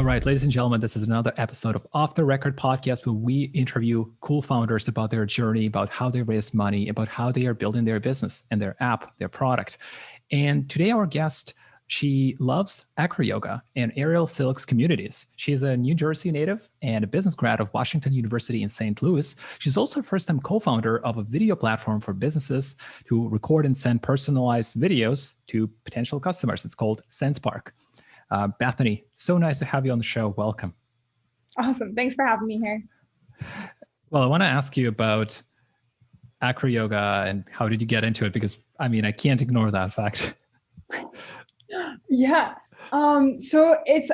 All right, ladies and gentlemen, this is another episode of Off the Record podcast where we interview cool founders about their journey, about how they raise money, about how they are building their business and their app, their product. And today our guest, she loves acro yoga and aerial silks communities. She's a New Jersey native and a business grad of Washington University in St. Louis. She's also a first-time co-founder of a video platform for businesses to record and send personalized videos to potential customers. It's called Sendspark. Bethany, so nice to have you on the show. Welcome. Awesome. Thanks for having me here. Well, I want to ask you about acro yoga and how did you get into it? Because I mean, I can't ignore that fact. Yeah. So it's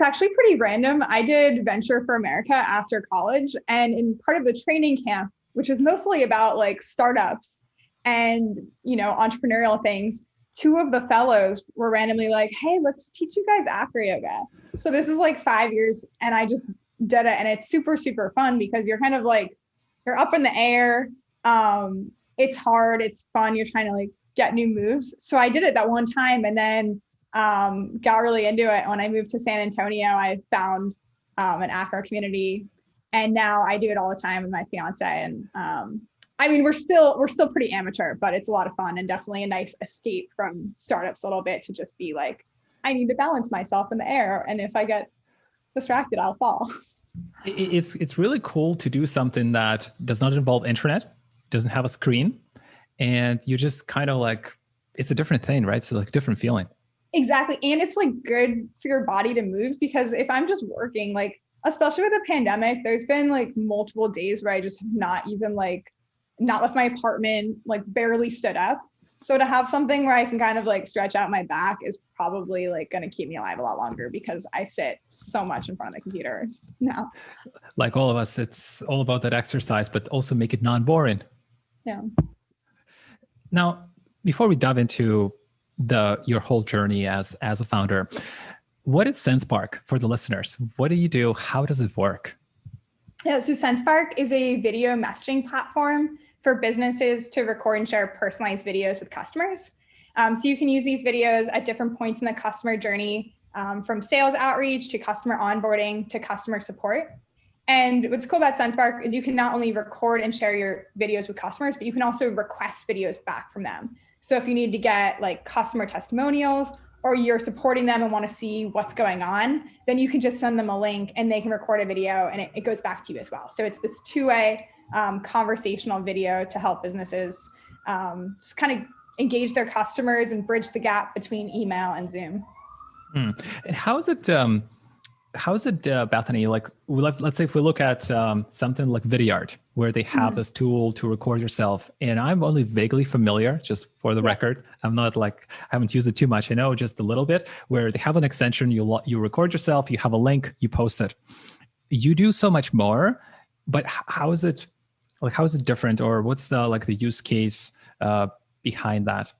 actually pretty random. I did Venture for America after college, and in part of the training camp, which is mostly about like startups and, entrepreneurial things, two of the fellows were randomly like, hey, let's teach you guys acro yoga. So this is like 5 years, and I just did it. And it's super, super fun because you're kind of like, you're up in the air. It's hard. It's fun. You're trying to like get new moves. So I did it that one time, and then got really into it. When I moved to San Antonio, I found an acro community, and now I do it all the time with my fiance. And I mean, we're still pretty amateur, but it's a lot of fun and definitely a nice escape from startups a little bit to just be like, I need to balance myself in the air. And if I get distracted, I'll fall. It's really cool to do something that does not involve internet, doesn't have a screen, and you just kind of like, it's a different thing, right? So like different feeling. Exactly. And it's like good for your body to move, because if I'm just working, like, especially with the pandemic, there's been like multiple days where I just have not left my apartment, like barely stood up. So to have something where I can kind of like stretch out my back is probably like going to keep me alive a lot longer, because I sit so much in front of the computer now. Like all of us, it's all about that exercise, but also make it non-boring. Yeah. Now, before we dive into your whole journey as a founder, what is Sendspark for the listeners? What do you do? How does it work? Yeah, so Sendspark is a video messaging platform for businesses to record and share personalized videos with customers. So you can use these videos at different points in the customer journey, from sales outreach to customer onboarding to customer support. And what's cool about Sendspark is you can not only record and share your videos with customers, but you can also request videos back from them. So if you need to get like customer testimonials, or you're supporting them and want to see what's going on, then you can just send them a link and they can record a video, and it goes back to you as well. So it's this two-way conversational video to help businesses just kind of engage their customers and bridge the gap between email and Zoom. And how is it, Bethany, like, let's say if we look at something like Vidyard, where they have this tool to record yourself, and I'm only vaguely familiar, just for the record. I'm not like, I haven't used it too much. I know just a little bit, where they have an extension, you record yourself, you have a link, you post it. You do so much more, but how is it different, or what's the use case behind that?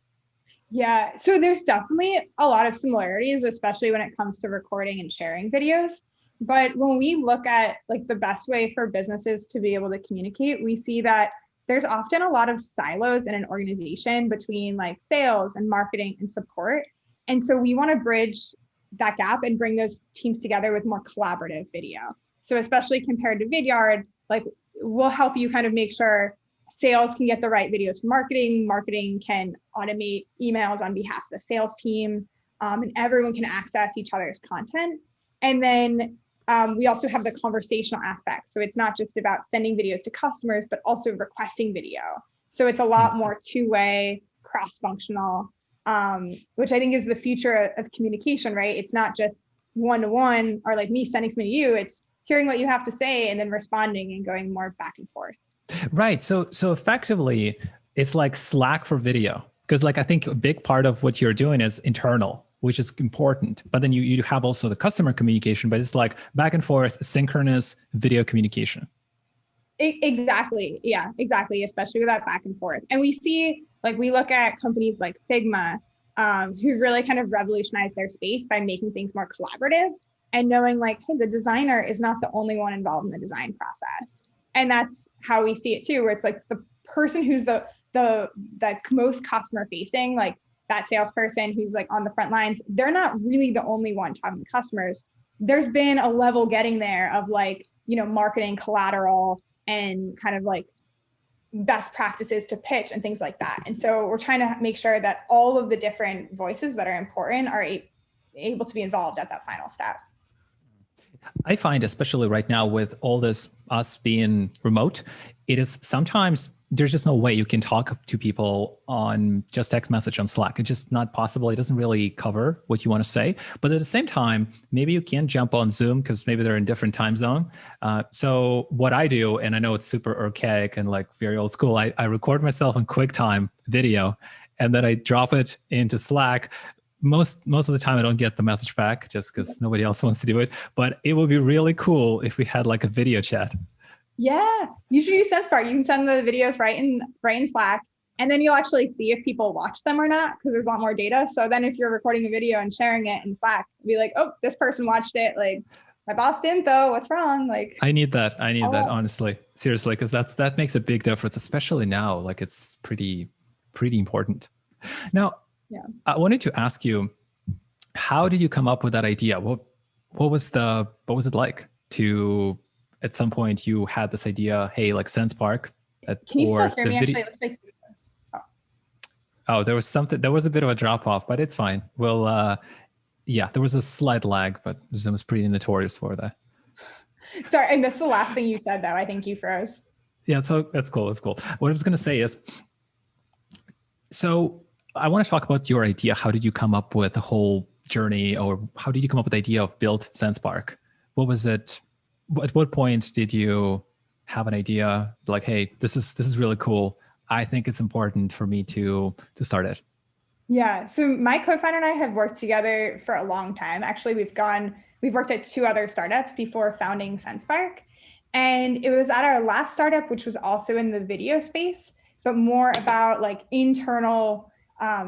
Yeah, so there's definitely a lot of similarities, especially when it comes to recording and sharing videos. But when we look at like the best way for businesses to be able to communicate, we see that there's often a lot of silos in an organization between like sales and marketing and support. And so we want to bridge that gap and bring those teams together with more collaborative video. So especially compared to Vidyard, like, we'll help you kind of make sure sales can get the right videos for marketing can automate emails on behalf of the sales team, and everyone can access each other's content. And then we also have the conversational aspect. So it's not just about sending videos to customers, but also requesting video. So it's a lot more two-way, cross-functional, which I think is the future of communication, right? It's not just one-to-one, or like me sending something to you. It's hearing what you have to say and then responding and going more back and forth. Right. So effectively, it's like Slack for video, because like I think a big part of what you're doing is internal, which is important. But then you have also the customer communication, but it's like back and forth, synchronous video communication. Exactly. Yeah, exactly. Especially with that back and forth. And we see, like, we look at companies like Figma, who really kind of revolutionized their space by making things more collaborative and knowing like, hey, the designer is not the only one involved in the design process. And that's how we see it too, where it's like the person who's the most customer facing, like that salesperson who's like on the front lines, they're not really the only one talking to customers. there's been a level getting there of like, marketing collateral and kind of like best practices to pitch and things like that. And so we're trying to make sure that all of the different voices that are important are able to be involved at that final step. I find, especially right now with all this, us being remote, it is sometimes there's just no way you can talk to people on just text message on Slack. It's just not possible. It doesn't really cover what you want to say. But at the same time, maybe you can jump on Zoom because maybe they're in different time zone. So what I do, and I know it's super archaic and like very old school, I record myself in QuickTime video, and then I drop it into Slack. Most of the time I don't get the message back just because nobody else wants to do it. But it would be really cool if we had like a video chat. Yeah, you should use Sendspark. You can send the videos right in Slack, and then you'll actually see if people watch them or not because there's a lot more data. So then if you're recording a video and sharing it in Slack, be like, oh, this person watched it. Like, my boss didn't though. What's wrong? Like, I need that. Honestly, seriously, because that makes a big difference, especially now. Like, it's pretty important. Now, yeah, I wanted to ask you, how did you come up with that idea? What was it like to, at some point you had this idea, hey, like Sendspark. Can you still hear me? Actually, let's make Oh, there was a bit of a drop off, but it's fine. Well, yeah, there was a slight lag, but Zoom is pretty notorious for that. Sorry, I missed the last thing you said though. I think you froze. Yeah, so that's cool. What I was going to say is, so I want to talk about your idea. How did you come up with the whole journey, or how did you come up with the idea of build Sendspark? What was it? At what point did you have an idea like, hey, this is really cool. I think it's important for me to start it. Yeah. So my co-founder and I have worked together for a long time. Actually, we've worked at 2 other startups before founding Sendspark. And it was at our last startup, which was also in the video space, but more about like internal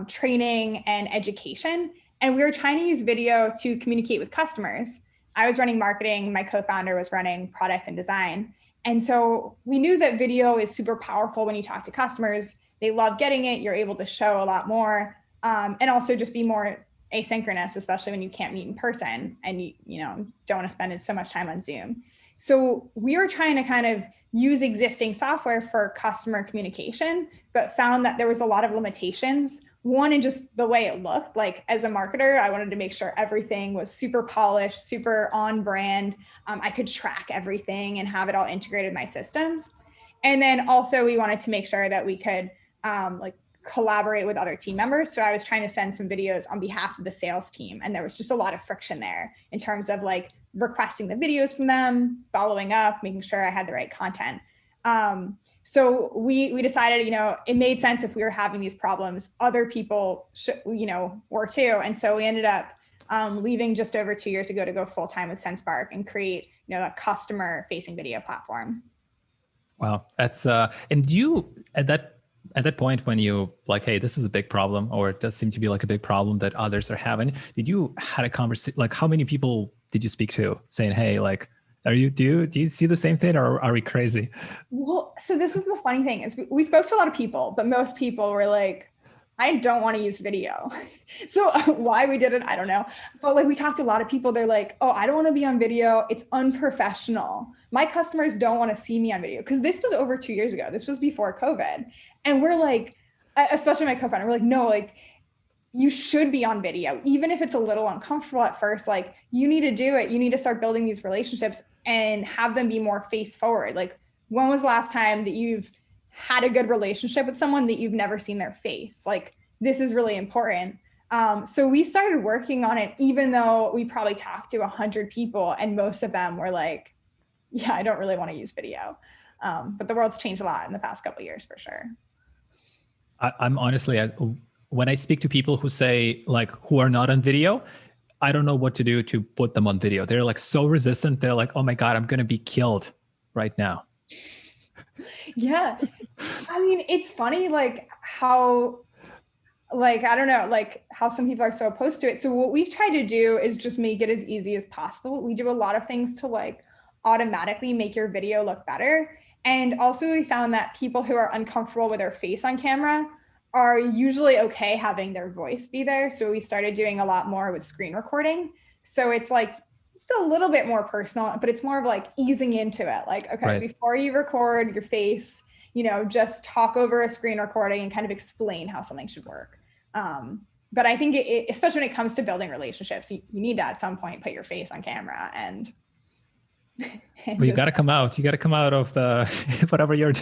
training and education. And we were trying to use video to communicate with customers. I was running marketing. My co-founder was running product and design. And so we knew that video is super powerful when you talk to customers. They love getting it. You're able to show a lot more, and also just be more asynchronous, especially when you can't meet in person and you don't want to spend so much time on Zoom. So we were trying to kind of use existing software for customer communication, but found that there was a lot of limitations. One, in just the way it looked. Like, as a marketer, I wanted to make sure everything was super polished, super on brand. I could track everything and have it all integrated in my systems. And then also we wanted to make sure that we could like collaborate with other team members. So I was trying to send some videos on behalf of the sales team. And there was just a lot of friction there in terms of like requesting the videos from them, following up, making sure I had the right content. So we decided, it made sense if we were having these problems, other people were too. And so we ended up leaving just over 2 years ago to go full time with Sendspark and create, a customer facing video platform. Wow. That's, and you, at that point when you like, hey, this is a big problem, or it does seem to be like a big problem that others are having, did you had a conversation, like how many people did you speak to saying, hey, like, do you see the same thing, or are we crazy? Well, so this is the funny thing is we spoke to a lot of people, but most people were like, I don't want to use video. So why we did it, I don't know. But like we talked to a lot of people, they're like, oh, I don't want to be on video. It's unprofessional. My customers don't want to see me on video. Because this was over 2 years ago. This was before COVID. And we're like, especially my co-founder, we're like, no, like you should be on video, even if it's a little uncomfortable at first. Like you need to do it. You need to start building these relationships and have them be more face forward. Like, when was the last time that you've had a good relationship with someone that you've never seen their face? Like, this is really important. So we started working on it, even though we probably talked to 100 people and most of them were like, yeah, I don't really want to use video. But the world's changed a lot in the past couple of years for sure. I'm honestly, when I speak to people who say like, who are not on video, I don't know what to do to put them on video. They're like so resistant. They're like, oh my God, I'm going to be killed right now. Yeah. I mean, it's funny, like how, like, I don't know, like how some people are so opposed to it. So what we've tried to do is just make it as easy as possible. We do a lot of things to like automatically make your video look better. And also we found that people who are uncomfortable with their face on camera are usually okay having their voice be there. So we started doing a lot more with screen recording. So it's like, still a little bit more personal, but it's more of like easing into it. Like, okay, Right. before you record your face, just talk over a screen recording and kind of explain how something should work. But I think especially when it comes to building relationships, you need to at some point put your face on camera and Well, you got to come out. You got to come out of the whatever you're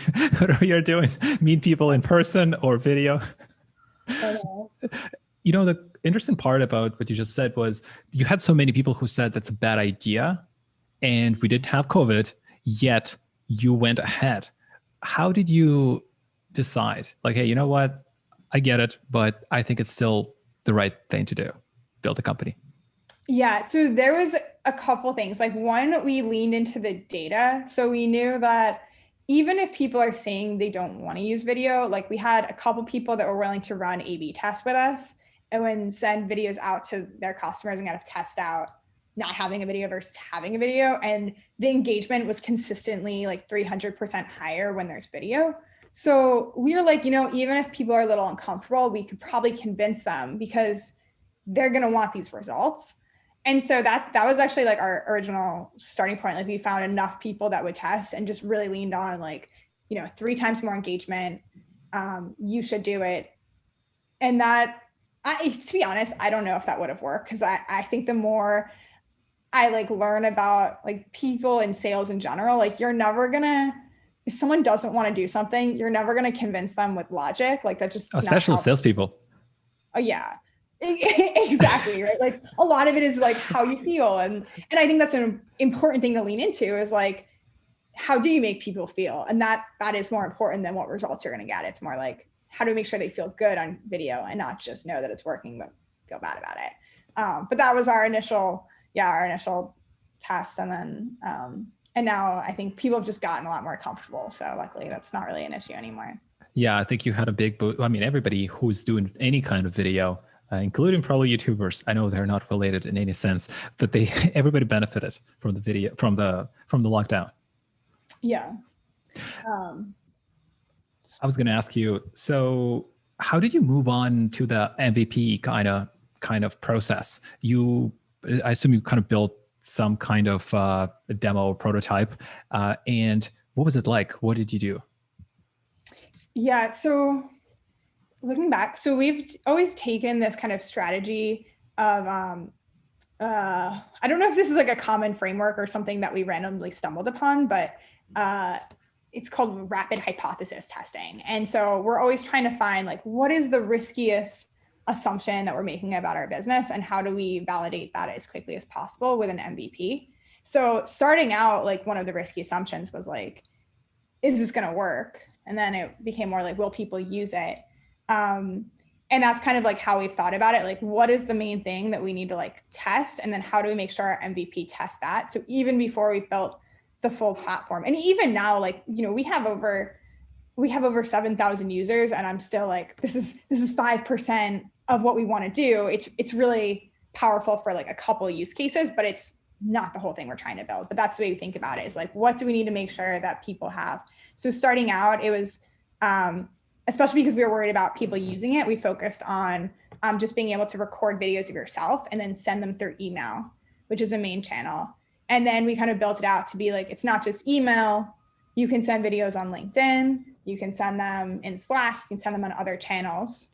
doing. Meet people in person or video. The interesting part about what you just said was you had so many people who said that's a bad idea, and we didn't have COVID, yet you went ahead. How did you decide? Like, hey, you know what? I get it, but I think it's still the right thing to do. Build a company. Yeah. So there was a couple things. Like one, we leaned into the data. So we knew that even if people are saying they don't want to use video, like we had a couple people that were willing to run A/B tests with us and then send videos out to their customers and kind of test out not having a video versus having a video. And the engagement was consistently like 300% higher when there's video. So we were like, even if people are a little uncomfortable, we could probably convince them because they're going to want these results. And so that was actually like our original starting point. Like we found enough people that would test and just really leaned on like, 3 times more engagement. You should do it. And that, to be honest, I don't know if that would have worked because I think the more I like learn about like people and sales in general, like you're never gonna, if someone doesn't want to do something, you're never gonna convince them with logic. Like that's just especially salespeople. Oh yeah. Exactly. Right. Like a lot of it is like how you feel. And I think that's an important thing to lean into is like, how do you make people feel? And that is more important than what results you're going to get. It's more like, how do we make sure they feel good on video and not just know that it's working, but feel bad about it. But that was our initial test. And then, and now I think people have just gotten a lot more comfortable. So luckily that's not really an issue anymore. Yeah. I think you had a big boost. I mean, everybody who's doing any kind of video, including probably YouTubers. I know they're not related in any sense, but everybody benefited from the video, from the lockdown. Yeah. I was going to ask you, so how did you move on to the MVP kind of process? I assume you kind of built some kind of a demo prototype, and what was it like? What did you do? Yeah. So looking back, so we've always taken this kind of strategy of, I don't know if this is like a common framework or something that we randomly stumbled upon, but it's called rapid hypothesis testing. And so we're always trying to find like, what is the riskiest assumption that we're making about our business and how do we validate that as quickly as possible with an MVP? So starting out, like one of the risky assumptions was like, is this going to work? And then it became more like, will people use it? And that's kind of like how we've thought about it. Like, what is the main thing that we need to like test? And then how do we make sure our MVP tests that? So even before we've built the full platform, and even now, like, we have over 7,000 users and I'm still like, this is 5% of what we want to do. It's really powerful for like a couple of use cases, but it's not the whole thing we're trying to build. But that's the way we think about it is like, what do we need to make sure that people have? So starting out, it was, especially because we were worried about people using it, we focused on just being able to record videos of yourself and then send them through email, which is a main channel. And then we kind of built it out to be like, it's not just email. You can send videos on LinkedIn. You can send them in Slack. You can send them on other channels.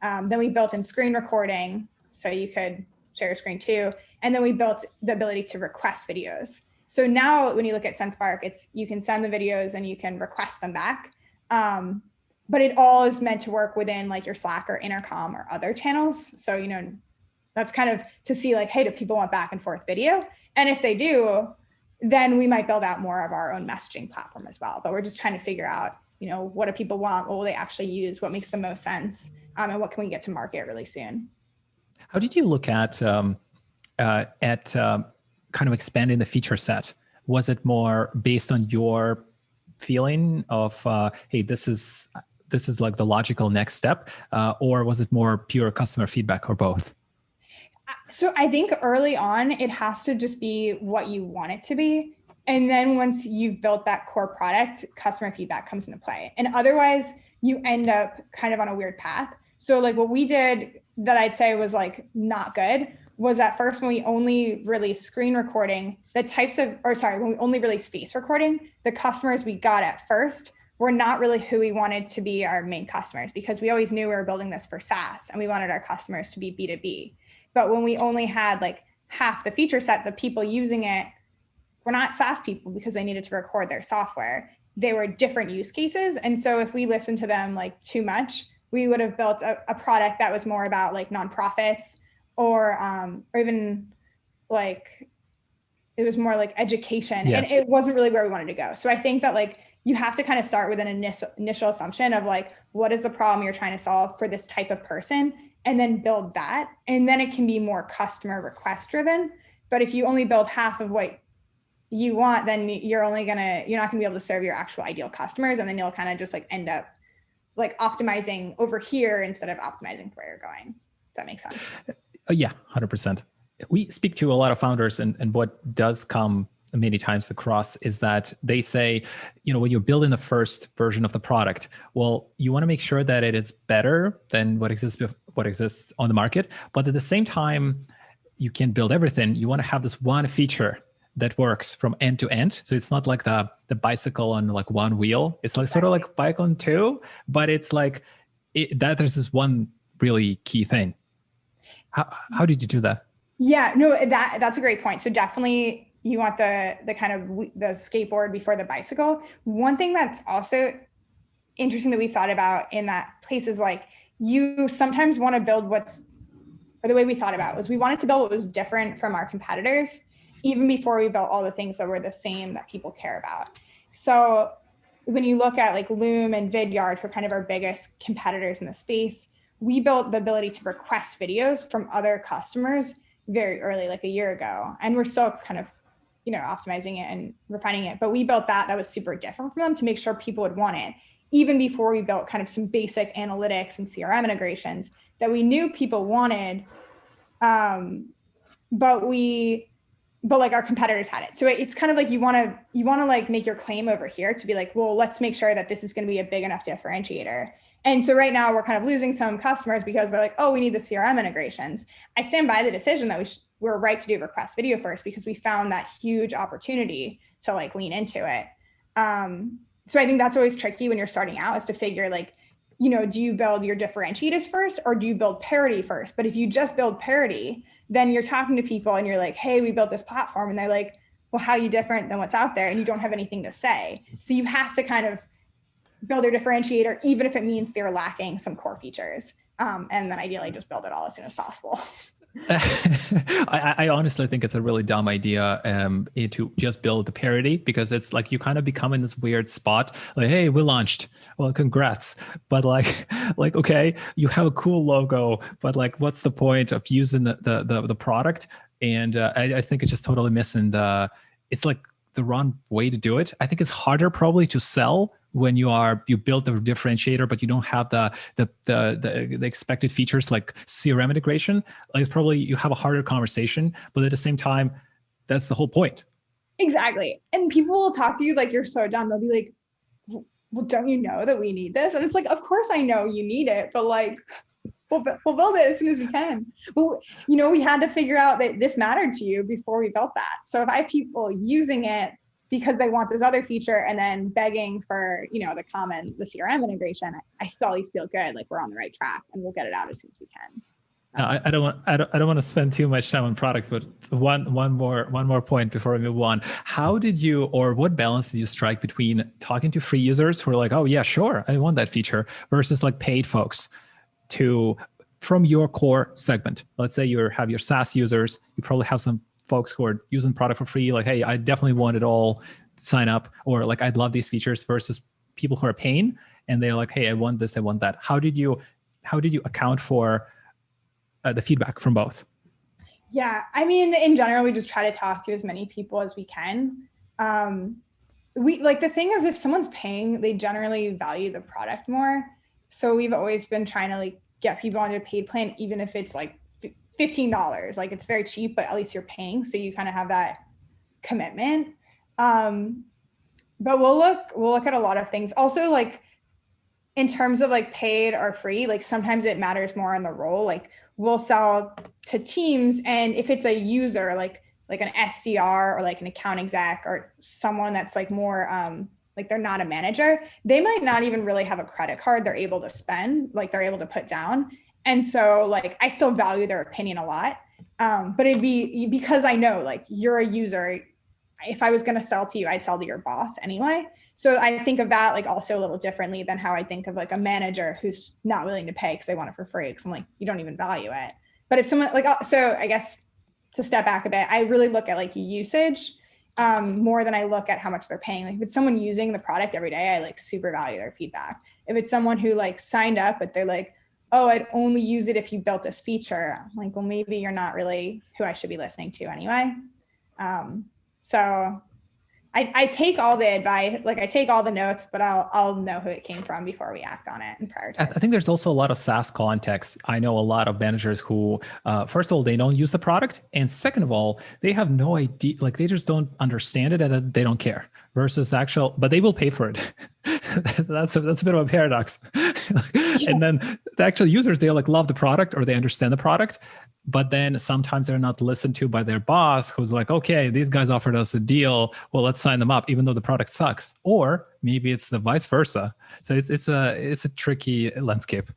Then we built in screen recording, so you could share your screen too. And then we built the ability to request videos. So now when you look at Sendspark, you can send the videos and you can request them back. But it all is meant to work within like your Slack or Intercom or other channels. So, that's kind of to see like, hey, do people want back and forth video? And if they do, then we might build out more of our own messaging platform as well. But we're just trying to figure out, what do people want? What will they actually use? What makes the most sense? And what can we get to market really soon? How did you look at kind of expanding the feature set? Was it more based on your feeling of, hey, this is like the logical next step, or was it more pure customer feedback, or both? So I think early on, it has to just be what you want it to be. And then once you've built that core product, customer feedback comes into play. And otherwise, you end up kind of on a weird path. So like what we did that I'd say was like not good was at first when we only released screen recording, when we only released face recording, the customers we got at first were not really who we wanted to be our main customers, because we always knew we were building this for SaaS and we wanted our customers to be B2B. But when we only had like half the feature set, the people using it were not SaaS people because they needed to record their software. They were different use cases. And so if we listened to them like too much, we would have built a product that was more about like nonprofits, or even like, it was more like education, and it wasn't really where we wanted to go. So I think that like, you have to kind of start with an initial assumption of like, what is the problem you're trying to solve for this type of person, and then build that. And then it can be more customer request driven. But if you only build half of what you want, then you're not gonna be able to serve your actual ideal customers. And then you'll kind of just like end up like optimizing over here instead of optimizing for where you're going. If that makes sense. Yeah, 100%. We speak to a lot of founders, and what does come many times across is that they say, when you're building the first version of the product, well, you want to make sure that it is better than what exists on the market. But at the same time, you can't build everything. You want to have this one feature that works from end to end. So it's not like the bicycle on like one wheel. It's like sort of like bike on two, but it's like that there's this one really key thing. How did you do that? Yeah, no, that's a great point. So definitely you want the kind of the skateboard before the bicycle. One thing that's also interesting that we've thought about in that place is like, you sometimes want to build the way we thought about was we wanted to build what was different from our competitors, even before we built all the things that were the same that people care about. So when you look at like Loom and Vidyard, who are kind of our biggest competitors in the space, we built the ability to request videos from other customers very early, like a year ago. And we're still kind of, optimizing it and refining it. But we built that was super different from them to make sure people would want it, even before we built kind of some basic analytics and CRM integrations that we knew people wanted. But like our competitors had it. So it's kind of like you want to like make your claim over here to be like, well, let's make sure that this is going to be a big enough differentiator. And so right now we're kind of losing some customers because they're like, oh, we need the CRM integrations. I stand by the decision that we're right to do request video first, because we found that huge opportunity to like lean into it. So I think that's always tricky when you're starting out, is to figure like, do you build your differentiators first, or do you build parity first? But if you just build parity, then you're talking to people and you're like, hey, we built this platform. And they're like, well, how are you different than what's out there? And you don't have anything to say. So you have to kind of build your differentiator, even if it means they're lacking some core features. And then ideally just build it all as soon as possible. I honestly think it's a really dumb idea to just build the parity, because it's like you kind of become in this weird spot like, hey, we launched, well, congrats, but like okay, you have a cool logo, but like what's the point of using the product? And I think it's just totally missing it's like the wrong way to do it. I think it's harder probably to sell when you build the differentiator, but you don't have the expected features like CRM integration. Like it's probably you have a harder conversation, but at the same time, that's the whole point. Exactly. And people will talk to you like you're so dumb. They'll be like, well, don't you know that we need this? And it's like, of course I know you need it, but like, we'll build it as soon as we can. Well, we had to figure out that this mattered to you before we built that. So if I have people using it because they want this other feature and then begging for, the CRM integration, I still always feel good, like we're on the right track, and we'll get it out as soon as we can. I don't want to spend too much time on product, but one more point before we move on. How did you, or what balance did you strike between talking to free users who are like, oh yeah, sure, I want that feature, versus like paid folks from your core segment? Let's say you have your SaaS users, you probably have some folks who are using product for free, like, hey, I definitely want it all, sign up, or like, I'd love these features, versus people who are paying and they're like, hey, I want this, I want that. How did you account for the feedback from both? Yeah, I mean, in general, we just try to talk to as many people as we can. The thing is, if someone's paying, they generally value the product more. So we've always been trying to like get people onto a paid plan, even if it's like $15. Like it's very cheap, but at least you're paying. So you kind of have that commitment. But we'll look at a lot of things. Also, like in terms of like paid or free, like sometimes it matters more on the role. Like we'll sell to teams, and if it's a user, like an SDR or like an account exec or someone that's like more like they're not a manager, they might not even really have a credit card they're able to spend, like they're able to put down. And so like I still value their opinion a lot. But it'd be because I know like you're a user. If I was going to sell to you, I'd sell to your boss anyway. So I think of that like also a little differently than how I think of like a manager who's not willing to pay because they want it for free. Because I'm like, you don't even value it. But if someone like, so I guess to step back a bit, I really look at like usage more than I look at how much they're paying. Like if it's someone using the product every day, I like super value their feedback. If it's someone who like signed up, but they're like, oh, I'd only use it if you built this feature. I'm like, well, maybe you're not really who I should be listening to anyway. So I take all the advice, like I take all the notes, but I'll know who it came from before we act on it and prioritize. I think there's also a lot of SaaS context. I know a lot of managers who, first of all, they don't use the product. And second of all, they have no idea, like they just don't understand it and they don't care versus the actual, but they will pay for it. that's a bit of a paradox. And then the actual users, they like love the product or they understand the product. But then sometimes they're not listened to by their boss who's like, okay, these guys offered us a deal. Well, let's sign them up, even though the product sucks. Or maybe it's the vice versa. So it's a tricky landscape.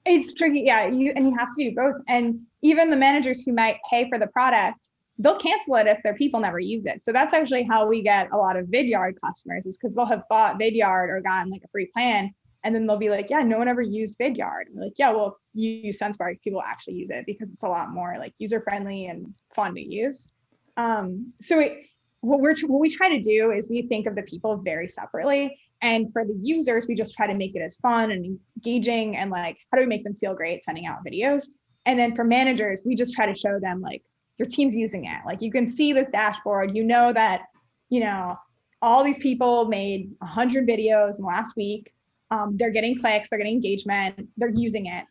It's tricky. Yeah. You have to do both. And even the managers who might pay for the product, they'll cancel it if their people never use it. So that's actually how we get a lot of VidYard customers, is because they'll have bought VidYard or gotten like a free plan. And then they'll be like, yeah, no one ever used VidYard. And we're like, yeah, well, you use Sendspark, people actually use it because it's a lot more like user-friendly and fun to use. What we try to do is we think of the people very separately. And for the users, we just try to make it as fun and engaging and like, how do we make them feel great sending out videos? And then for managers, we just try to show them like, your team's using it. Like you can see this dashboard, you know that, all these people made 100 videos in the last week. They're getting clicks, they're getting engagement, they're using it.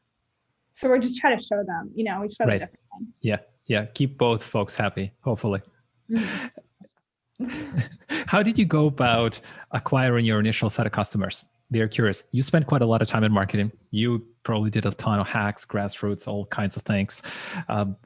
So we're just trying to show them, we show them different things. Yeah. Keep both folks happy, hopefully. Mm-hmm. How did you go about acquiring your initial set of customers? Very curious. You spent quite a lot of time in marketing. You probably did a ton of hacks, grassroots, all kinds of things.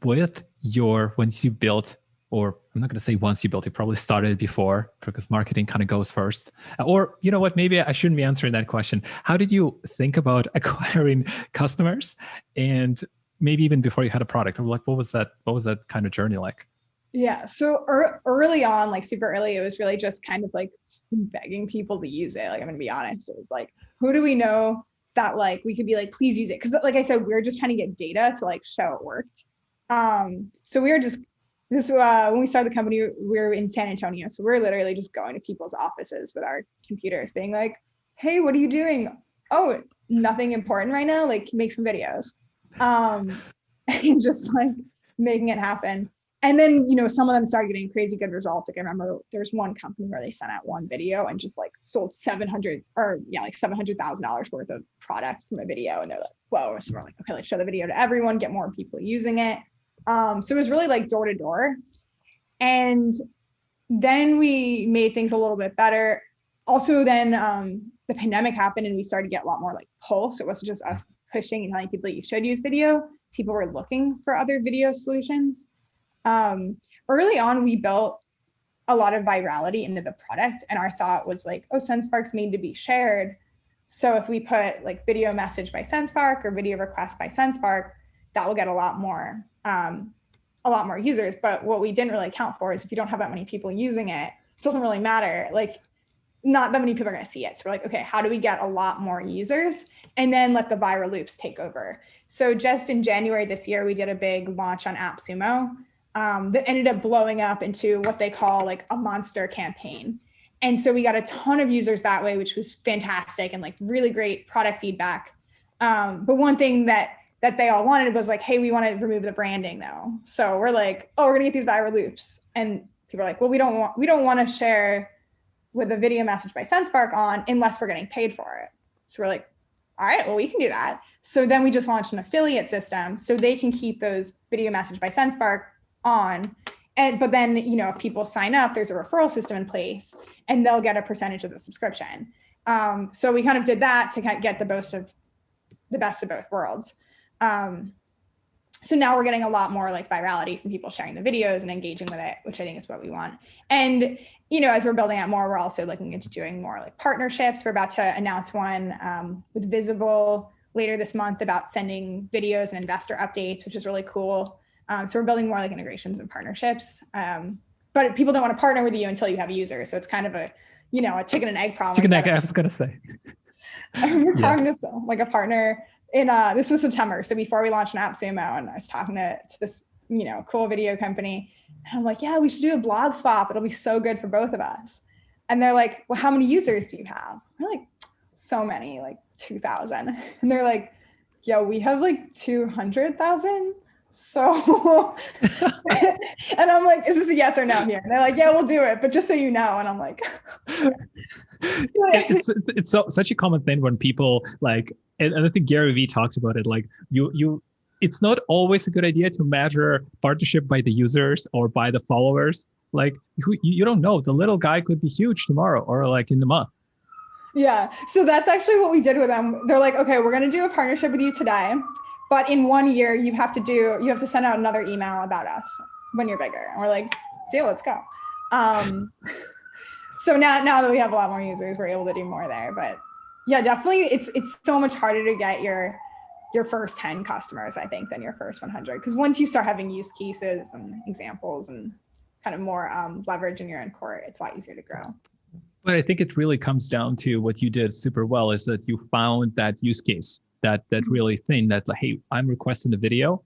Once you built, or I'm not going to say once you built, you probably started before because marketing kind of goes first. Or you know what, maybe I shouldn't be answering that question. How did you think about acquiring customers? And maybe even before you had a product, or like, what was that kind of journey like? Yeah. So early on, like super early, it was really just kind of like begging people to use it. Like, I'm going to be honest. It was like, who do we know that like, we could be like, please use it. Cause like I said, we were just trying to get data to like show it worked. So we were just, when we started the company, we were in San Antonio. So we're literally just going to people's offices with our computers being like, hey, what are you doing? Oh, nothing important right now. Like make some videos. And just like making it happen. And then, some of them started getting crazy good results. Like I remember there's one company where they sent out one video and just like sold $700,000 worth of product from a video. And they're like, whoa. So we're like, okay, let's show the video to everyone, get more people using it. So it was really like door to door. And then we made things a little bit better. Also then the pandemic happened and we started to get a lot more like pull. So it wasn't just us pushing and telling people you should use video. People were looking for other video solutions. Early on, we built a lot of virality into the product. And our thought was like, oh, Sendspark's made to be shared. So if we put like video message by Sendspark or video request by Sendspark, that will get a lot more users. But what we didn't really account for is if you don't have that many people using it, it doesn't really matter. Like not that many people are going to see it. So we're like, okay, how do we get a lot more users and then let the viral loops take over? So just in January this year, we did a big launch on AppSumo that ended up blowing up into what they call like a monster campaign. And so we got a ton of users that way, which was fantastic and like really great product feedback. But one thing that they all wanted was like, hey, we want to remove the branding though. So we're like, oh, we're gonna get these viral loops. And people are like, well, we don't want to share with a video message by Sendspark on unless we're getting paid for it. So we're like, all right, well, we can do that. So then we just launched an affiliate system so they can keep those video message by Sendspark on. But then, if people sign up, there's a referral system in place and they'll get a percentage of the subscription. So we kind of did that to kind of get the best of both worlds. So now we're getting a lot more like virality from people sharing the videos and engaging with it, which I think is what we want. And, as we're building out more, we're also looking into doing more like partnerships. We're about to announce one with Visible later this month about sending videos and investor updates, which is really cool. So we're building more like integrations and partnerships. But people don't want to partner with you until you have users. So it's kind of a chicken and egg problem. Chicken and egg, I was going to say. We're talking to like a partner in this was September. So before we launched an app Sumo, and I was talking to this, cool video company. And I'm like, yeah, we should do a blog swap. It'll be so good for both of us. And they're like, well, how many users do you have? We're like, so many, like 2,000. And they're like, yeah, we have like 200,000. So, and I'm like, is this a yes or no here? And they're like, yeah, we'll do it. But just so you know. And I'm like, it's such a common thing when people like, and I think Gary Vee talked about it. Like it's not always a good idea to measure partnership by the users or by the followers. Like you don't know, the little guy could be huge tomorrow or like in the month. Yeah. So that's actually what we did with them. They're like, okay, we're going to do a partnership with you today, but in 1 year you have to send out another email about us when you're bigger. And we're like, deal, let's go. So now that we have a lot more users, we're able to do more there, but yeah, definitely. It's so much harder to get your first 10 customers, I think, than your first 100. Because once you start having use cases and examples and kind of more leverage in your own core, it's a lot easier to grow. But I think it really comes down to what you did super well is that you found that use case, that really thing that like, hey, I'm requesting a video,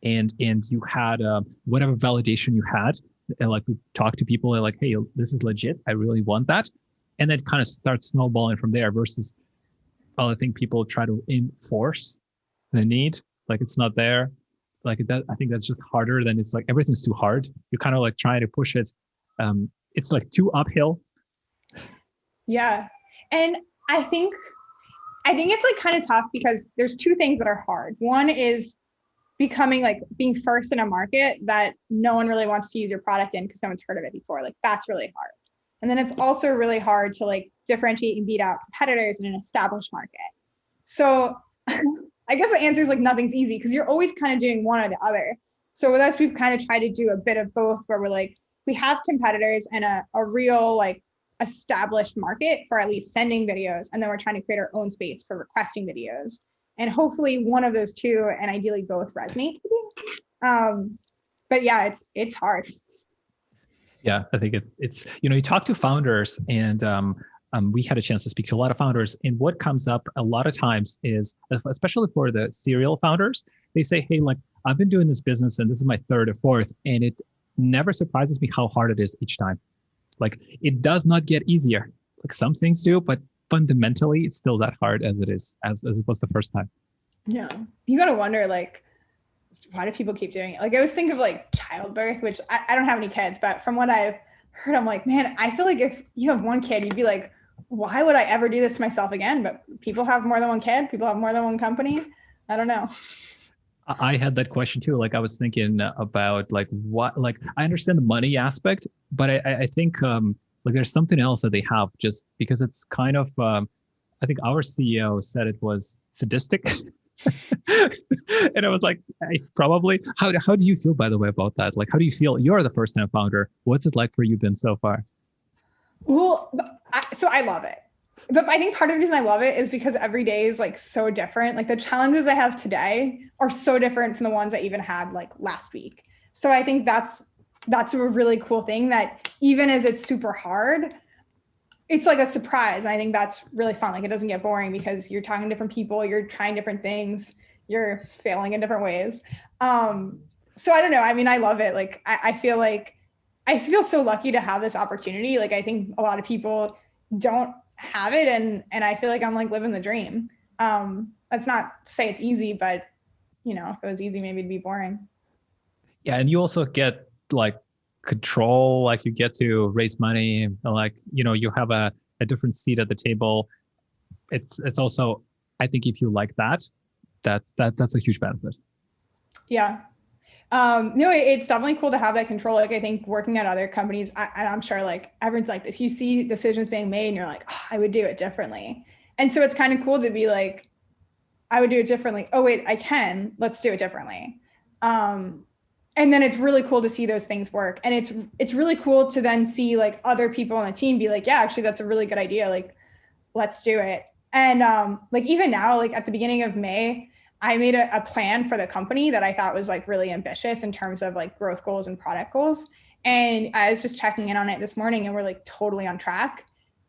and you had whatever validation you had, and like we talked to people and like, hey, this is legit. I really want that. And then kind of starts snowballing from there versus, well, I think people try to enforce the need. Like it's not there. Like that, I think that's just harder than it's like everything's too hard. You're kind of like trying to push it. It's like too uphill. Yeah. And I think it's like kind of tough because there's two things that are hard. One is being first in a market that no one really wants to use your product in because no one's heard of it before. Like that's really hard. And then it's also really hard to like differentiate and beat out competitors in an established market. So I guess the answer is like nothing's easy because you're always kind of doing one or the other. So with us, we've kind of tried to do a bit of both where we're like, we have competitors and a real like established market for at least sending videos. And then we're trying to create our own space for requesting videos. And hopefully one of those two and ideally both resonate. But yeah, it's hard. Yeah, I think it's, you talk to founders and we had a chance to speak to a lot of founders. And what comes up a lot of times is, especially for the serial founders, they say, hey, like I've been doing this business and this is my third or fourth, and it never surprises me how hard it is each time. Like it does not get easier. Like some things do, but fundamentally it's still that hard as it is, as it was the first time. Yeah. You got to wonder, like, why do people keep doing it? Like I always think of like childbirth, which I don't have any kids, but from what I've heard, I'm like, man, I feel like if you have one kid, you'd be like, why would I ever do this to myself again? But people have more than one kid. People have more than one company. I don't know. I had that question too. Like I was thinking about like what, like I understand the money aspect, but I think like there's something else that they have just because it's kind of, I think our CEO said it was sadistic. And I was like, probably. How do you feel, by the way, about that? Like, how do you feel? You're the first time founder. What's it like for you been so far? Well, so I love it. But I think part of the reason I love it is because every day is like so different. Like the challenges I have today are so different from the ones I even had like last week. So I think that's a really cool thing that even as it's super hard, it's like a surprise. And I think that's really fun. Like it doesn't get boring because you're talking to different people, you're trying different things, you're failing in different ways. So I don't know. I mean, I love it. Like I feel like I feel so lucky to have this opportunity. Like I think a lot of people don't have it, and I feel like I'm like living the dream. That's not to say it's easy, but if it was easy, maybe it'd be boring. Yeah, and you also get like control, like you get to raise money, and like you have a different seat at the table. It's also, I think if you like that, that's a huge benefit. Yeah. No, it's definitely cool to have that control. Like I think working at other companies, I'm sure like everyone's like this. You see decisions being made and you're like, oh, I would do it differently. And so it's kind of cool to be like, I would do it differently. Oh wait, I can. Let's do it differently. And then it's really cool to see those things work. And it's really cool to then see like other people on the team be like, yeah, actually that's a really good idea. Like, let's do it. And like even now, like at the beginning of May, I made a plan for the company that I thought was like really ambitious in terms of like growth goals and product goals. And I was just checking in on it this morning and we're like totally on track.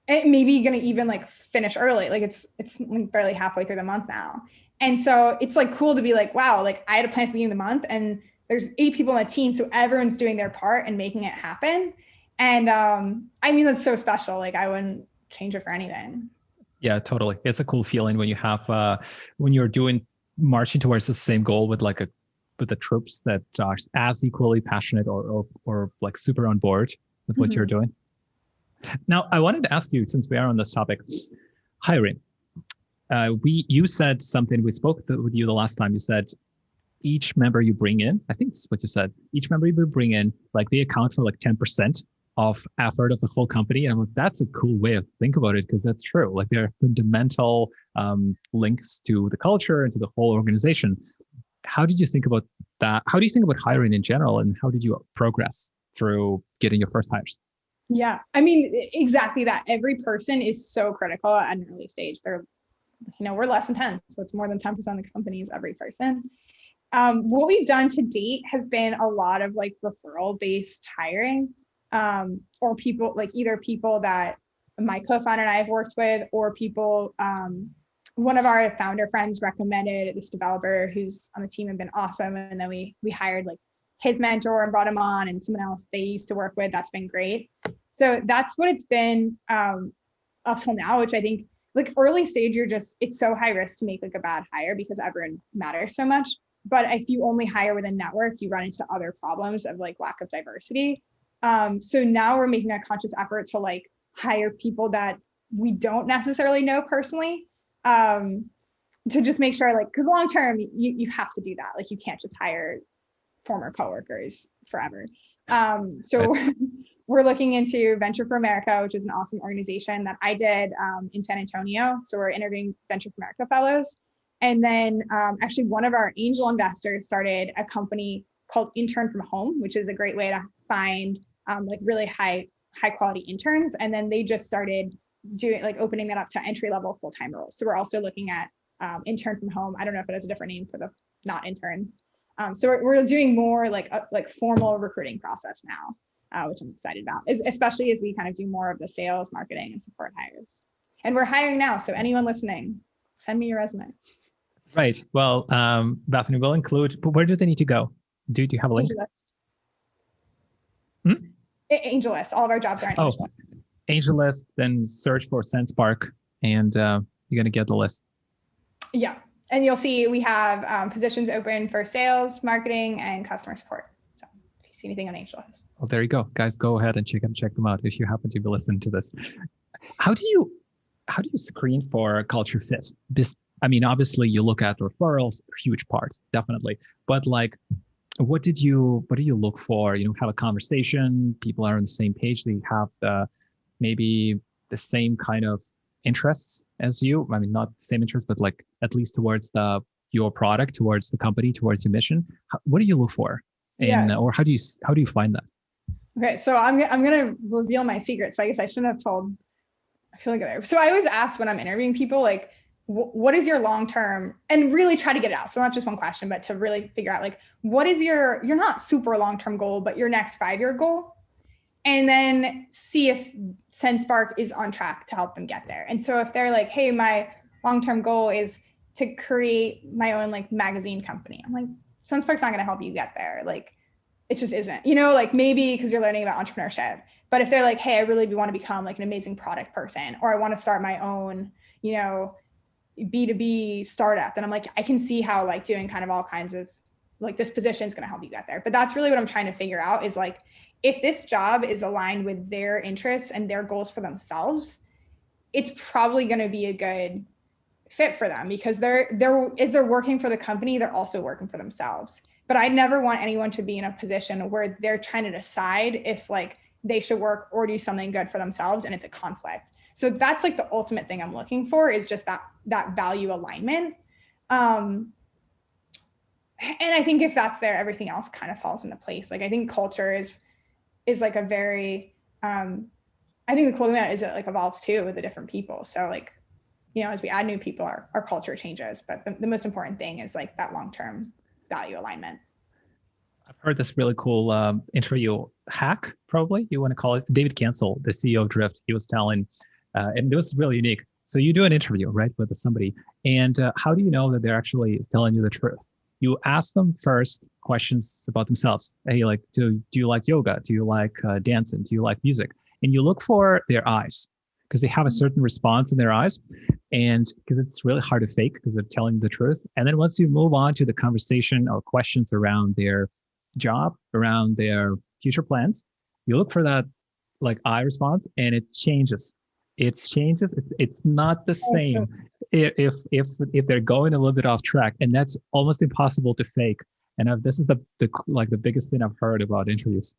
And maybe gonna even like finish early. Like it's like barely halfway through the month now. And so it's like cool to be like, wow, like I had a plan at the beginning of the month and there's 8 people on the team. So everyone's doing their part and making it happen. And I mean, that's so special. Like I wouldn't change it for anything. Yeah, totally. It's a cool feeling when you have when you're doing marching towards the same goal with like with the troops that are as equally passionate or like super on board with what you're doing. Now, I wanted to ask you, since we are on this topic, hiring. You said something. We spoke with you the last time. You said each member you bring in, I think this is what you said. Each member you bring in, like they account for like 10% of effort of the whole company. And I'm like, that's a cool way of think about it because that's true. Like there are fundamental links to the culture and to the whole organization. How did you think about that? How do you think about hiring in general, and how did you progress through getting your first hires? Yeah, I mean, exactly that. Every person is so critical at an early stage. They're, we're less than 10, so it's more than 10% of the company is every person. What we've done to date has been a lot of like referral based hiring, or people like either people that my co-founder and I have worked with, or people, one of our founder friends recommended this developer who's on the team and been awesome. And then we hired like his mentor and brought him on, and someone else they used to work with. That's been great. So that's what it's been up till now, which I think like early stage, it's so high risk to make like a bad hire because everyone matters so much. But if you only hire within network, you run into other problems of like lack of diversity. So now we're making a conscious effort to like hire people that we don't necessarily know personally, to just make sure like, because long term, you have to do that. Like you can't just hire former coworkers forever. So we're looking into Venture for America, which is an awesome organization that I did in San Antonio. So we're interviewing Venture for America fellows. And then actually one of our angel investors started a company called Intern from Home, which is a great way to find like really high quality interns. And then they just started doing like opening that up to entry level full-time roles. So we're also looking at Intern from Home. I don't know if it has a different name for the not interns. So we're doing more like formal recruiting process now, which I'm excited about, especially as we kind of do more of the sales, marketing, and support hires. And we're hiring now. So anyone listening, send me your resume. Right. Well, Bethany will include, but where do they need to go? Do you have a link? AngelList. All of our jobs are on AngelList. AngelList, then search for Sendspark, and you're going to get the list. Yeah. And you'll see we have positions open for sales, marketing, and customer support. So if you see anything on AngelList. Well, there you go. Guys, go ahead and check them out if you happen to be listening to this. How do you screen for culture fit? I mean, obviously you look at referrals, huge part, definitely. But like, what do you look for? Have a conversation, people are on the same page, they have maybe the same kind of interests as you. I mean, not the same interests, but like at least towards your product, towards the company, towards your mission. What do you look for? Or how do you find that? Okay, so I'm gonna reveal my secret. So I guess I shouldn't have told. I feel like there. So I always ask when I'm interviewing people, like, what is your long-term, and really try to get it out. So not just one question, but to really figure out like, what is your not super long-term goal, but your next 5-year goal? And then see if Sendspark is on track to help them get there. And so if they're like, hey, my long-term goal is to create my own like magazine company, I'm like, Sendspark's not going to help you get there. Like, it just isn't, like maybe because you're learning about entrepreneurship. But if they're like, hey, I really want to become like an amazing product person, or I want to start my own, B2B startup, then I'm like, I can see how like doing kind of all kinds of like this position is going to help you get there. But that's really what I'm trying to figure out is like, if this job is aligned with their interests and their goals for themselves, it's probably going to be a good fit for them, because they're working for the company, they're also working for themselves. But I never want anyone to be in a position where they're trying to decide if like they should work or do something good for themselves, and it's a conflict. So that's like the ultimate thing I'm looking for, is just that value alignment. And I think if that's there, everything else kind of falls into place. Like I think culture is like a very, I think the cool thing about it is it like evolves too with the different people. So like, you know, as we add new people, our culture changes. But the most important thing is like that long-term value alignment. I've heard this really cool interview hack, probably you want to call it. David Cancel, the CEO of Drift, he was telling, and it was really unique. So you do an interview, right, with somebody, and how do you know that they're actually telling you the truth? You ask them first questions about themselves. Hey, like, do you like yoga? Do you like dancing? Do you like music? And you look for their eyes, because they have a certain response in their eyes, and because it's really hard to fake because they're telling the truth. And then once you move on to the conversation or questions around their job, around their future plans, you look for that like eye response, and it changes. It changes. It's not the same if they're going a little bit off track, and that's almost impossible to fake. And this is the like the biggest thing I've heard about interviews.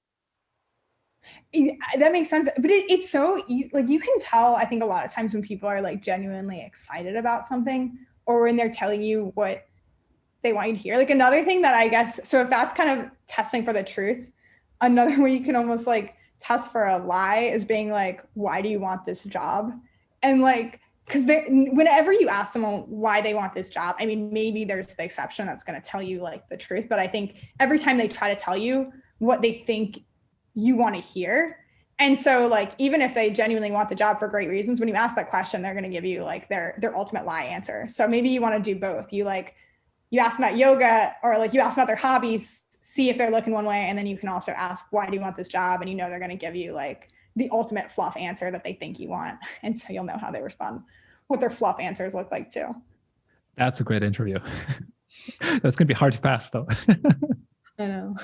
That makes sense, but it's so like you can tell, I think, a lot of times when people are like genuinely excited about something, or when they're telling you what they want you to hear. Like another thing that I guess, so if that's kind of testing for the truth, another way you can almost like test for a lie is being like, why do you want this job? And like, because whenever you ask someone why they want this job, I mean, maybe there's the exception that's going to tell you like the truth, but I think every time they try to tell you what they think you want to hear. And so like, even if they genuinely want the job for great reasons, when you ask that question, they're going to give you like their ultimate lie answer. So maybe you want to do both. You ask them about yoga, or like you ask about their hobbies, see if they're looking one way. And then you can also ask, why do you want this job? And you know, they're going to give you like the ultimate fluff answer that they think you want. And so you'll know how they respond, what their fluff answers look like too. That's a great interview. That's going to be hard to pass though. I know.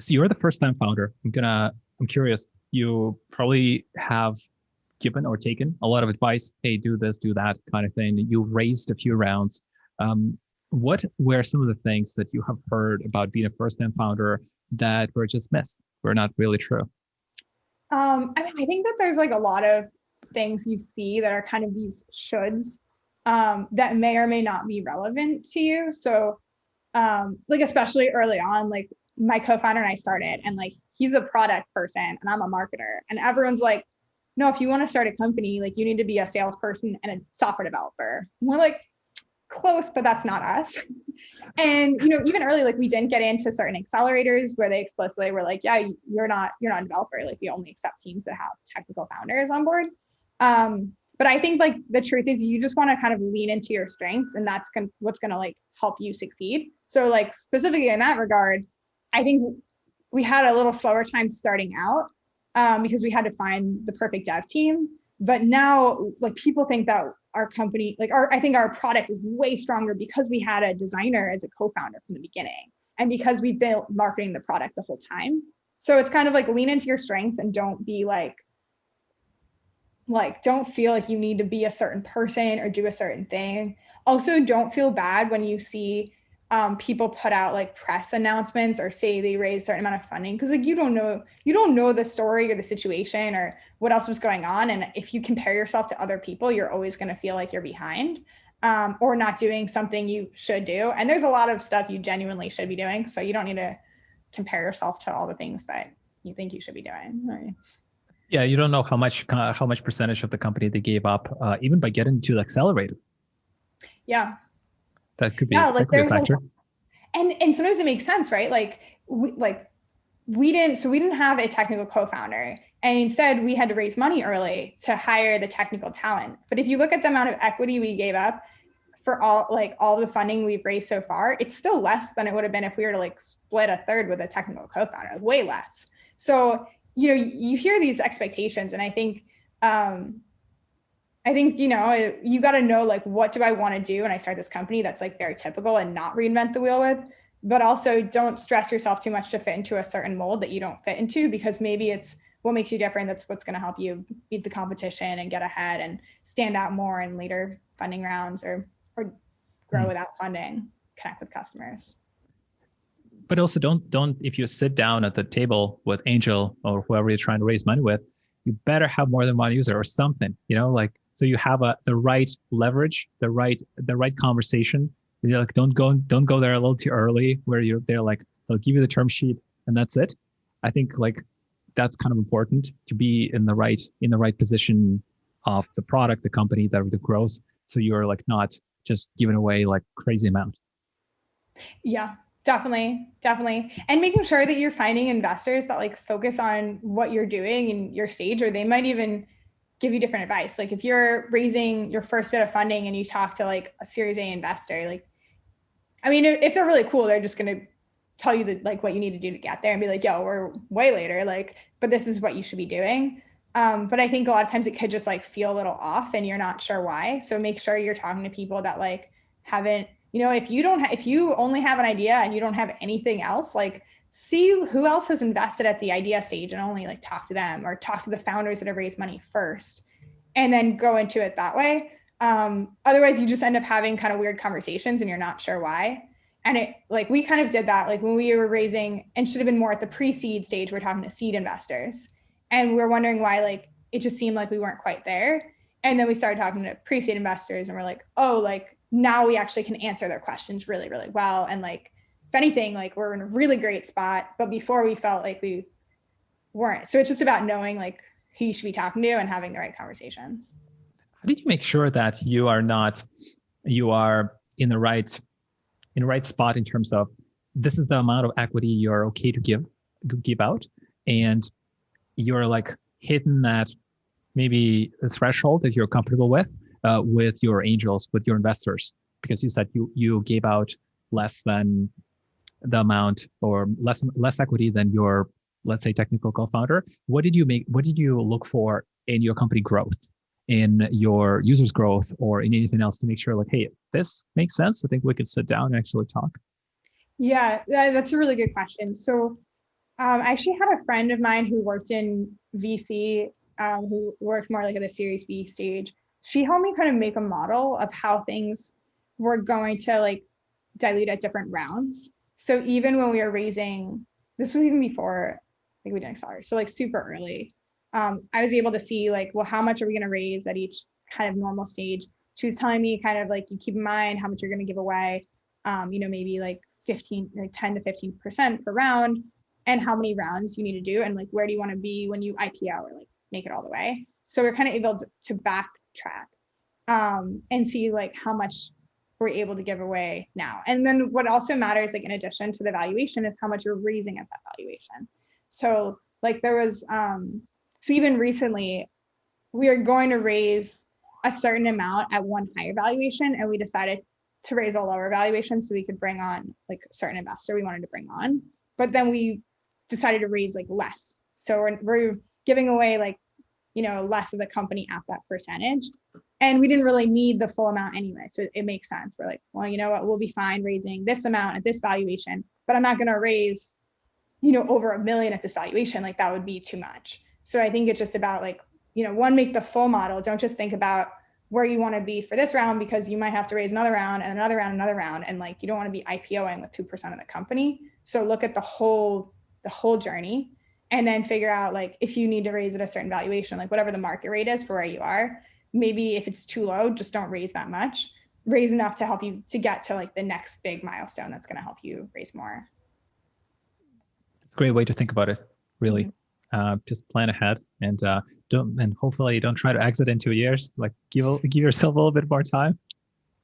So you're the first time founder. I'm curious, you probably have given or taken a lot of advice. Hey, do this, do that kind of thing. You raised a few rounds. What were some of the things that you have heard about being a first time founder that were just myths, were not really true? I mean, I think that there's like a lot of things you see that are kind of these shoulds that may or may not be relevant to you. So like, especially early on, like my co-founder and I started, and like, he's a product person and I'm a marketer, and everyone's like, no, if you want to start a company, like you need to be a salesperson and a software developer. And we're like, close, but that's not us. And, you know, even early, like we didn't get into certain accelerators where they explicitly were like, yeah, you're not a developer. Like we only accept teams that have technical founders on board. But I think like the truth is you just want to kind of lean into your strengths, and that's what's going to like help you succeed. So like specifically in that regard, I think we had a little slower time starting out because we had to find the perfect dev team. But now like people think that our company, like I think our product is way stronger because we had a designer as a co-founder from the beginning, and because we've been marketing the product the whole time. So it's kind of like lean into your strengths and don't be like don't feel like you need to be a certain person or do a certain thing. Also, don't feel bad when you see people put out like press announcements or say they raised a certain amount of funding, because like you don't know the story or the situation or what else was going on. And if you compare yourself to other people, you're always going to feel like you're behind or not doing something you should do. And there's a lot of stuff you genuinely should be doing, so you don't need to compare yourself to all the things that you think you should be doing. Right? Yeah, you don't know how much percentage of the company they gave up even by getting to the accelerator. Yeah. That could be, that could be a factor. And sometimes it makes sense, right? Like we didn't have a technical co-founder, and instead we had to raise money early to hire the technical talent. But if you look at the amount of equity we gave up for all the funding we've raised so far, it's still less than it would have been if we were to like split a third with a technical co-founder, way less. So, you know, you hear these expectations, and I think, you know, you got to know, like, what do I want to do when I start this company that's like very typical and not reinvent the wheel with, but also don't stress yourself too much to fit into a certain mold that you don't fit into, because maybe it's what makes you different. That's what's going to help you beat the competition and get ahead and stand out more in later funding rounds or grow without funding, connect with customers. But also don't, if you sit down at the table with Angel or whoever you're trying to raise money with, you better have more than one user or something, like, so you have the right leverage, the right conversation. You're like, don't go there a little too early where they're like, they'll give you the term sheet and that's it. I think like that's kind of important to be in the right position of the product, the company, the growth. So you're like not just giving away like crazy amount. Yeah, definitely. And making sure that you're finding investors that like focus on what you're doing in your stage, or they might even give you different advice. Like if you're raising your first bit of funding and you talk to like a Series A investor, like, I mean, if they're really cool, they're just going to tell you that like what you need to do to get there and be like, yo, we're way later, like, but this is what you should be doing. But I think a lot of times it could just like feel a little off and you're not sure why. So make sure you're talking to people that like haven't, if you only have an idea and you don't have anything else, like see who else has invested at the idea stage and only like talk to them, or talk to the founders that have raised money first and then go into it that way. Otherwise you just end up having kind of weird conversations and you're not sure why. And it like, we kind of did that, like when we were raising, and should have been more at the pre-seed stage, we're talking to seed investors. And we were wondering why, like, it just seemed like we weren't quite there. And then we started talking to pre-seed investors and we're like, oh, like now we actually can answer their questions really, really well. And like, if anything, like we're in a really great spot, but before we felt like we weren't. So it's just about knowing like who you should be talking to and having the right conversations. How did you make sure that you are in the right spot in terms of this is the amount of equity you're okay to give out, and you're like hitting that maybe the threshold that you're comfortable with your angels, with your investors, because you said you gave out less than the amount, or less equity than your, let's say, technical co-founder. What did you look for in your company growth, in your users growth, or in anything else to make sure like, hey, this makes sense, I think we could sit down and actually talk? Yeah, that's a really good question. So I actually had a friend of mine who worked in VC, who worked more like at the Series B stage. She helped me kind of make a model of how things were going to like dilute at different rounds. So even when we were raising, this was even before like we didn't accelerate, so like super early, I was able to see like, well, how much are we going to raise at each kind of normal stage? She was telling me kind of like, you keep in mind how much you're going to give away, maybe like 10 to 15% per round, and how many rounds you need to do, and like where do you want to be when you IPO or like make it all the way. So we're kind of able to backtrack and see like how much we're able to give away now. And then what also matters, like in addition to the valuation, is how much you're raising at that valuation. So like there was, so even recently, we are going to raise a certain amount at one higher valuation, and we decided to raise a lower valuation so we could bring on like a certain investor we wanted to bring on. But then we decided to raise like less. So we're giving away like, less of the company at that percentage. And we didn't really need the full amount anyway. So it makes sense. We're like, well, you know what, we'll be fine raising this amount at this valuation, but I'm not going to raise, over $1 million at this valuation. Like that would be too much. So I think it's just about like, one, make the full model. Don't just think about where you want to be for this round, because you might have to raise another round and another round, another round. And like, you don't want to be IPOing with 2% of the company. So look at the whole journey, and then figure out like, if you need to raise at a certain valuation, like whatever the market rate is for where you are, maybe if it's too low, just don't raise that much, raise enough to help you to get to like the next big milestone that's going to help you raise more. It's a great way to think about it, really. Just plan ahead and hopefully don't try to exit in 2 years. Like give yourself a little bit more time.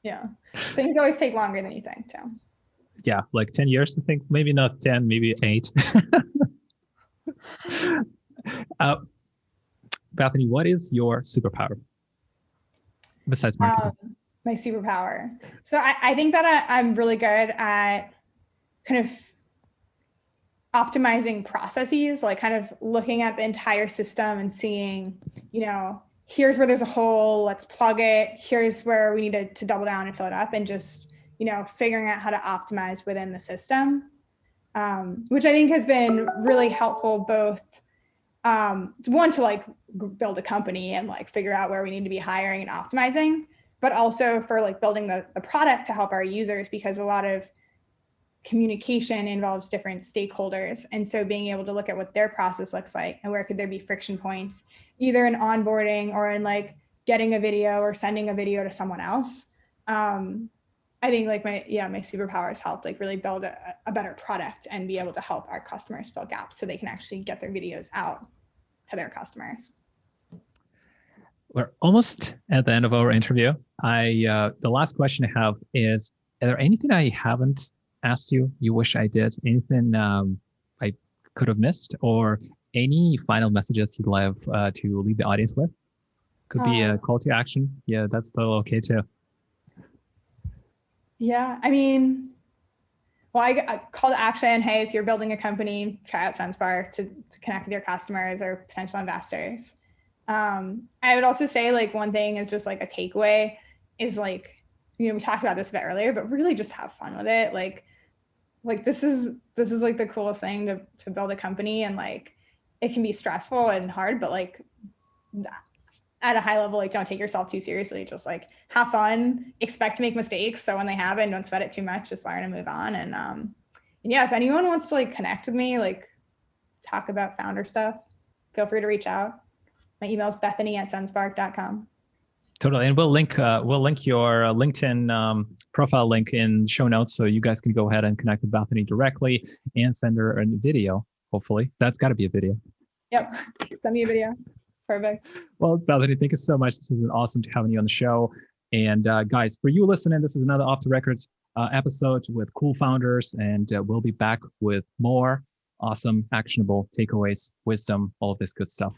Yeah. Things always take longer than you think, too. Yeah, like 10 years, I think. Maybe not 10, maybe 8. Bethany, what is your superpower besides marketing? My superpower. So I think that I'm really good at kind of optimizing processes, like kind of looking at the entire system and seeing, here's where there's a hole, let's plug it. Here's where we need to double down and fill it up, and just, figuring out how to optimize within the system, which I think has been really helpful, both One, to like build a company and like figure out where we need to be hiring and optimizing, but also for like building the product to help our users, because a lot of communication involves different stakeholders. And so being able to look at what their process looks like and where could there be friction points, either in onboarding or in like getting a video or sending a video to someone else. I think like my superpower has helped like really build a better product and be able to help our customers fill gaps so they can actually get their videos out to their customers. We're almost at the end of our interview. The last question I have is, are there anything I haven't asked you wish I did? Anything I could have missed, or any final messages you'd like to leave the audience with? Could be a call to action. Yeah, that's still okay too. Yeah, I mean, well, I call to action. Hey, if you're building a company, try out Sendspark to connect with your customers or potential investors. I would also say like one thing is just like a takeaway is like, we talked about this a bit earlier, but really just have fun with it. Like this is like the coolest thing to build a company, and like it can be stressful and hard, but like at a high level, like don't take yourself too seriously. Just like have fun, expect to make mistakes. So when they happen, don't sweat it too much, just learn and move on. And yeah, if anyone wants to like connect with me, like talk about founder stuff, feel free to reach out. My email is bethany@sendspark.com. Totally. And we'll link your LinkedIn profile link in show notes, so you guys can go ahead and connect with Bethany directly and send her a video. Hopefully that's got to be a video. Yep. Send me a video. Perfect. Well, Bethany, thank you so much. This has been awesome to having you on the show. And guys, for you listening, this is another Off the Records episode with cool founders, and we'll be back with more awesome, actionable takeaways, wisdom, all of this good stuff.